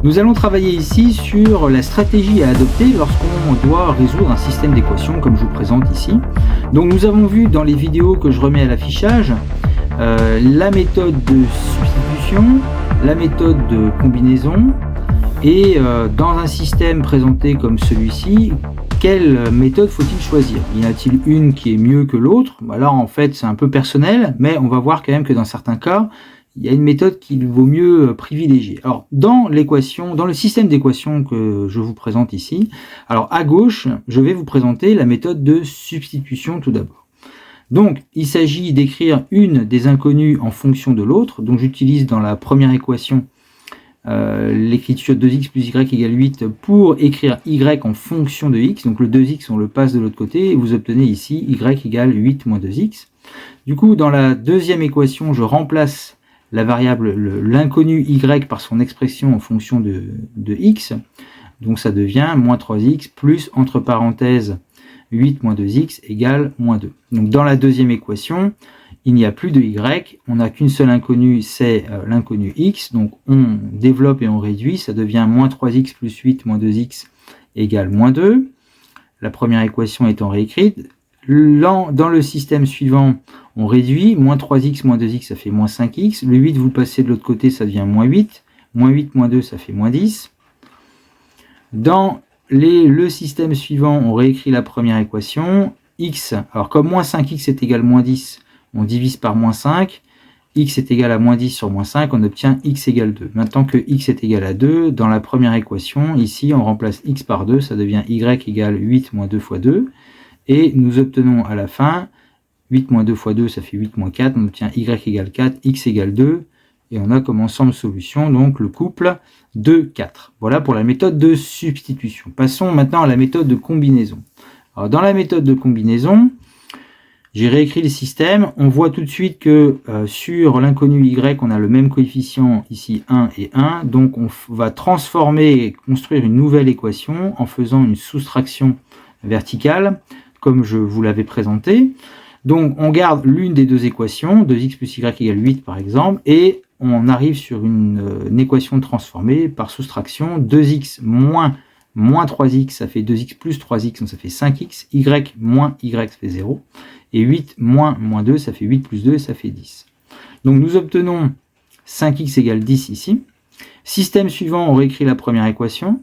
Nous allons travailler ici sur la stratégie à adopter lorsqu'on doit résoudre un système d'équations comme je vous présente ici. Donc nous avons vu dans les vidéos que je remets à l'affichage la méthode de substitution, la méthode de combinaison et dans un système présenté comme celui-ci, quelle méthode faut-il choisir? Y en a-t-il une qui est mieux que l'autre? Là en fait c'est un peu personnel, mais on va voir quand même que dans certains cas, il y a une méthode qu'il vaut mieux privilégier. Alors, dans l'équation, dans le système d'équations que je vous présente ici, alors à gauche, je vais vous présenter la méthode de substitution tout d'abord. Donc, il s'agit d'écrire une des inconnues en fonction de l'autre. Donc, j'utilise dans la première équation l'écriture 2x plus y égale 8 pour écrire y en fonction de x. Donc, le 2x, on le passe de l'autre côté et vous obtenez ici y égale 8 moins 2x. Du coup, dans la deuxième équation, je remplace la variable, l'inconnu y par son expression en fonction de x. Donc ça devient moins 3x plus, entre parenthèses, 8 moins 2x égale moins 2. Donc dans la deuxième équation, il n'y a plus de y, on n'a qu'une seule inconnue, c'est l'inconnu x. Donc on développe et on réduit, ça devient moins 3x plus 8 moins 2x égale moins 2. La première équation étant réécrite. Dans le système suivant, on réduit, moins 3x moins 2x, ça fait moins 5x. Le 8, vous le passez de l'autre côté, ça devient moins 8. Moins 8 moins 2, ça fait moins 10. Dans le système suivant, on réécrit la première équation. X, alors comme moins 5x est égal à moins 10, on divise par moins 5. X est égal à moins 10 sur moins 5, on obtient x égale 2. Maintenant que x est égal à 2, dans la première équation, ici, on remplace x par 2, ça devient y égale 8 moins 2 fois 2. Et nous obtenons à la fin, 8 moins 2 fois 2, ça fait 8 moins 4, on obtient y égale 4, x égale 2, et on a comme ensemble solution donc le couple 2, 4. Voilà pour la méthode de substitution. Passons maintenant à la méthode de combinaison. Alors dans la méthode de combinaison, j'ai réécrit le système, on voit tout de suite que sur l'inconnu y, on a le même coefficient ici 1 et 1, donc on va transformer et construire une nouvelle équation en faisant une soustraction verticale, comme je vous l'avais présenté. Donc on garde l'une des deux équations, 2x plus y égale 8 par exemple, et on arrive sur une équation transformée par soustraction. 2x moins 3x, ça fait 2x plus 3x, donc ça fait 5x, y moins y, ça fait 0, et 8 moins 2, ça fait 8 plus 2, ça fait 10. Donc nous obtenons 5x égale 10 ici. Système suivant, on réécrit la première équation.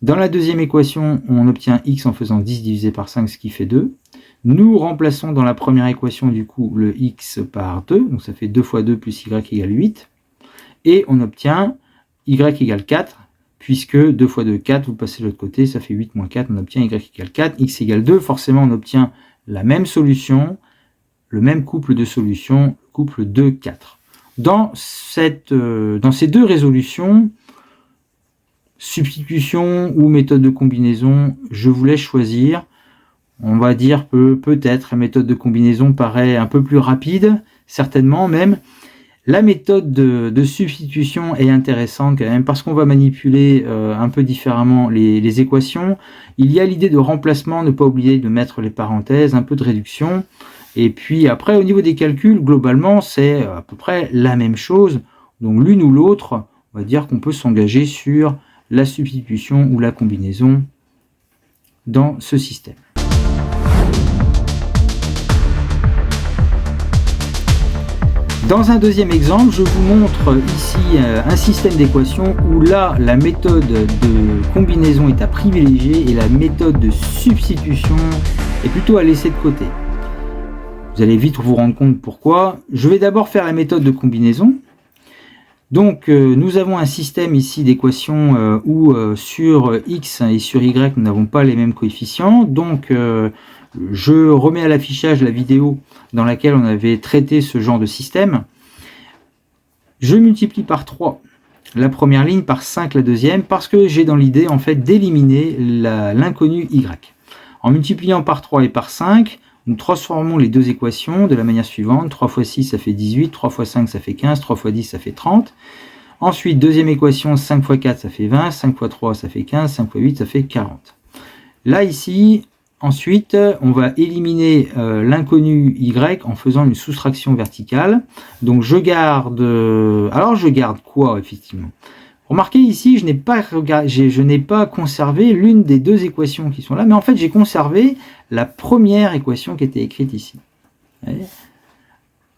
Dans la deuxième équation, on obtient x en faisant 10 divisé par 5, ce qui fait 2. Nous remplaçons dans la première équation, du coup, le x par 2. Donc ça fait 2 fois 2 plus y égale 8. Et on obtient y égale 4, puisque 2 fois 2, 4, vous passez de l'autre côté, ça fait 8 moins 4, on obtient y égale 4, x égale 2. Forcément, on obtient la même solution, le même couple de solutions, couple 2, 4. Dans ces deux résolutions, substitution ou méthode de combinaison, je vous laisse choisir. On va dire peut-être la méthode de combinaison paraît un peu plus rapide, certainement même. La méthode de substitution est intéressante quand même parce qu'on va manipuler un peu différemment les équations. Il y a l'idée de remplacement, ne pas oublier de mettre les parenthèses, un peu de réduction. Et puis après, au niveau des calculs, globalement, c'est à peu près la même chose. Donc l'une ou l'autre, on va dire qu'on peut s'engager sur la substitution ou la combinaison dans ce système. Dans un deuxième exemple, je vous montre ici un système d'équations où là, la méthode de combinaison est à privilégier et la méthode de substitution est plutôt à laisser de côté. Vous allez vite vous rendre compte pourquoi. Je vais d'abord faire la méthode de combinaison. Donc nous avons un système ici d'équations où sur x et sur y nous n'avons pas les mêmes coefficients. Donc je remets à l'affichage la vidéo dans laquelle on avait traité ce genre de système. Je multiplie par 3 la première ligne, par 5 la deuxième, parce que j'ai dans l'idée en fait d'éliminer l'inconnu y. En multipliant par 3 et par 5, nous transformons les deux équations de la manière suivante. 3 fois 6 ça fait 18, 3 fois 5 ça fait 15, 3 fois 10 ça fait 30. Ensuite, deuxième équation, 5 fois 4 ça fait 20, 5 fois 3 ça fait 15, 5 fois 8 ça fait 40. Là ici, ensuite, on va éliminer l'inconnu y en faisant une soustraction verticale. Donc je garde... alors je garde quoi effectivement? Remarquez ici, je n'ai pas conservé l'une des deux équations qui sont là, mais en fait j'ai conservé la première équation qui était écrite ici. Vous voyez ?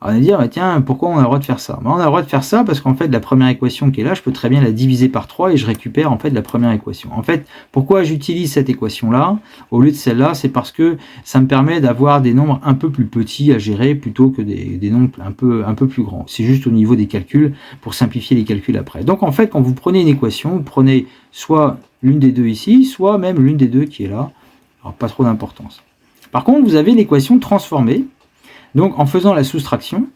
Alors, on va dire, bah, tiens, pourquoi on a le droit de faire ça? Bah, on a le droit de faire ça parce qu'en fait, la première équation qui est là, je peux très bien la diviser par 3 et je récupère en fait la première équation. En fait, pourquoi j'utilise cette équation-là au lieu de celle-là? C'est parce que ça me permet d'avoir des nombres un peu plus petits à gérer plutôt que des nombres un peu plus grands. C'est juste au niveau des calculs pour simplifier les calculs après. Donc en fait, quand vous prenez une équation, vous prenez soit l'une des deux ici, soit même l'une des deux qui est là. Alors pas trop d'importance. Par contre, vous avez l'équation transformée. Donc en faisant la soustraction,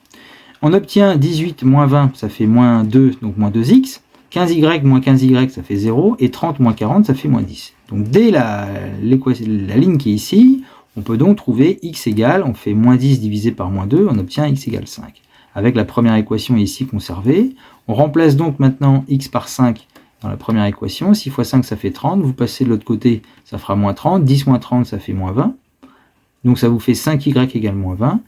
on obtient 18 moins 20, ça fait moins 2, donc moins 2x. 15y moins 15y, ça fait 0. Et 30 moins 40, ça fait moins 10. Donc dès la ligne qui est ici, on peut donc trouver x égale, on fait moins 10 divisé par moins 2, on obtient x égale 5. Avec la première équation ici conservée, on remplace donc maintenant x par 5 dans la première équation. 6 fois 5, ça fait 30. Vous passez de l'autre côté, ça fera moins 30. 10 moins 30, ça fait moins 20. Donc ça vous fait 5y égale moins 20.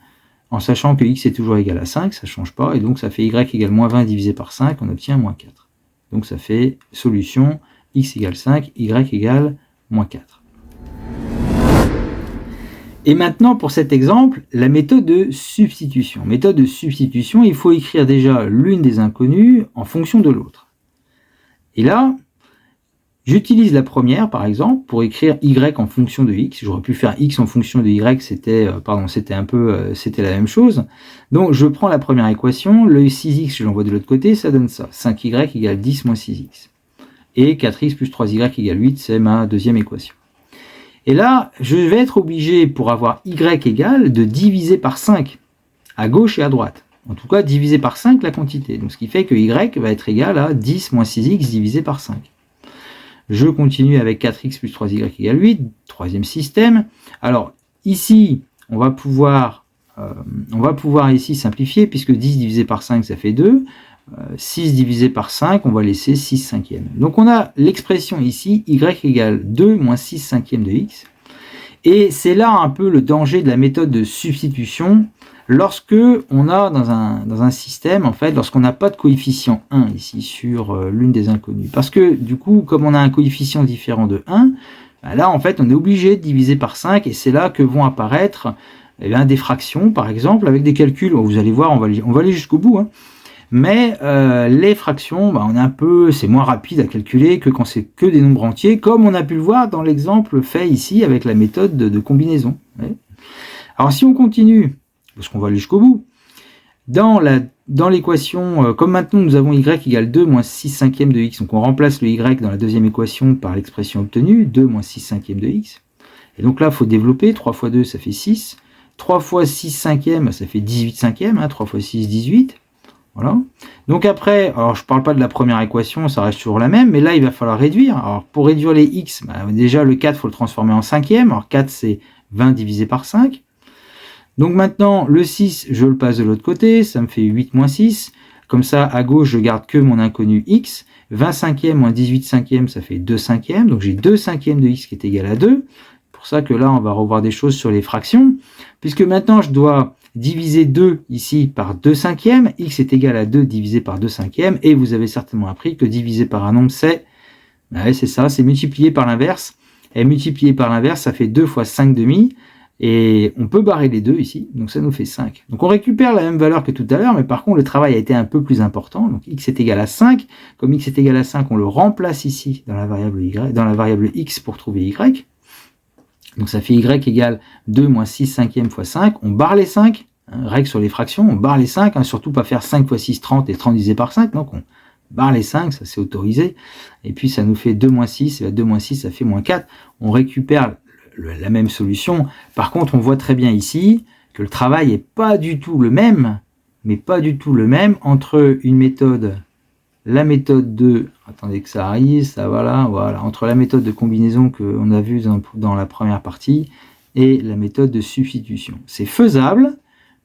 En sachant que x est toujours égal à 5, ça ne change pas, et donc ça fait y égale moins 20 divisé par 5, on obtient moins 4. Donc ça fait solution x égale 5, y égale moins 4. Et maintenant, pour cet exemple, la méthode de substitution. Méthode de substitution, il faut écrire déjà l'une des inconnues en fonction de l'autre. Et là, j'utilise la première, par exemple, pour écrire y en fonction de x. J'aurais pu faire x en fonction de y, c'était la même chose. Donc, je prends la première équation, le 6x, je l'envoie de l'autre côté, ça donne ça. 5y égale 10 moins 6x. Et 4x plus 3y égale 8, c'est ma deuxième équation. Et là, je vais être obligé, pour avoir y égale, de diviser par 5, à gauche et à droite. En tout cas, diviser par 5 la quantité. Donc, ce qui fait que y va être égal à 10 moins 6x divisé par 5. Je continue avec 4x plus 3y égale 8, troisième système. Alors, ici, on va pouvoir ici simplifier, puisque 10 divisé par 5, ça fait 2. 6 divisé par 5, on va laisser 6 cinquièmes. Donc, on a l'expression ici, y égale 2 moins 6 cinquièmes de x. Et c'est là un peu le danger de la méthode de substitution, lorsque on a dans un système, en fait, lorsqu'on n'a pas de coefficient 1 ici sur l'une des inconnues. Parce que du coup, comme on a un coefficient différent de 1, ben là en fait on est obligé de diviser par 5 et c'est là que vont apparaître des fractions par exemple avec des calculs. Vous allez voir, on va aller jusqu'au bout. Hein. Mais les fractions, ben, c'est moins rapide à calculer que quand c'est que des nombres entiers, comme on a pu le voir dans l'exemple fait ici avec la méthode de combinaison. Ouais. Alors si on continue, parce qu'on va aller jusqu'au bout. Dans l'équation, comme maintenant nous avons y égale 2 moins 6 cinquièmes de x, donc on remplace le y dans la deuxième équation par l'expression obtenue, 2 moins 6 cinquièmes de x. Et donc là, il faut développer, 3 fois 2, ça fait 6. 3 fois 6 cinquièmes, ça fait 18 cinquièmes, 3 fois 6, 18. Voilà. Donc après, alors je ne parle pas de la première équation, ça reste toujours la même, mais là, il va falloir réduire. Alors pour réduire les x, déjà le 4, il faut le transformer en cinquième. Alors 4, c'est 20 divisé par 5. Donc maintenant, le 6, je le passe de l'autre côté, ça me fait 8 moins 6. Comme ça, à gauche, je garde que mon inconnu x. 20 cinquièmes moins 18 cinquièmes, ça fait 2 cinquièmes. Donc j'ai 2 cinquièmes de x qui est égal à 2. C'est pour ça que là, on va revoir des choses sur les fractions. Puisque maintenant, je dois diviser 2 ici par 2 cinquièmes. X est égal à 2 divisé par 2 cinquièmes. Et vous avez certainement appris que diviser par un nombre, c'est ça, c'est multiplié par l'inverse. Et multiplié par l'inverse, ça fait 2 fois 5 demi. Et on peut barrer les deux ici, donc ça nous fait 5. Donc on récupère la même valeur que tout à l'heure, mais par contre le travail a été un peu plus important. Donc x est égal à 5. Comme x est égal à 5, on le remplace ici dans la variable x pour trouver y. Donc ça fait y égale 2 moins 6 cinquièmes fois 5. On barre les 5, règle sur les fractions, on barre les 5, surtout pas faire 5 fois 6, 30 et 30 divisé par 5. Donc on barre les 5, ça c'est autorisé. Et puis ça nous fait 2 moins 6, et 2 moins 6 ça fait moins 4. On récupère la même solution. Par contre, on voit très bien ici que le travail n'est pas du tout le même, entre une méthode, la méthode de, attendez que ça arrive, ça voilà, entre la méthode de combinaison qu'on a vue dans la première partie et la méthode de substitution. C'est faisable,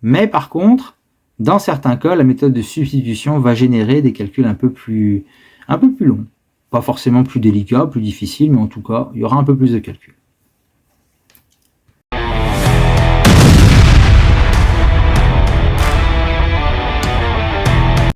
mais par contre, dans certains cas, la méthode de substitution va générer des calculs un peu plus longs. Pas forcément plus délicats, plus difficiles, mais en tout cas, il y aura un peu plus de calculs.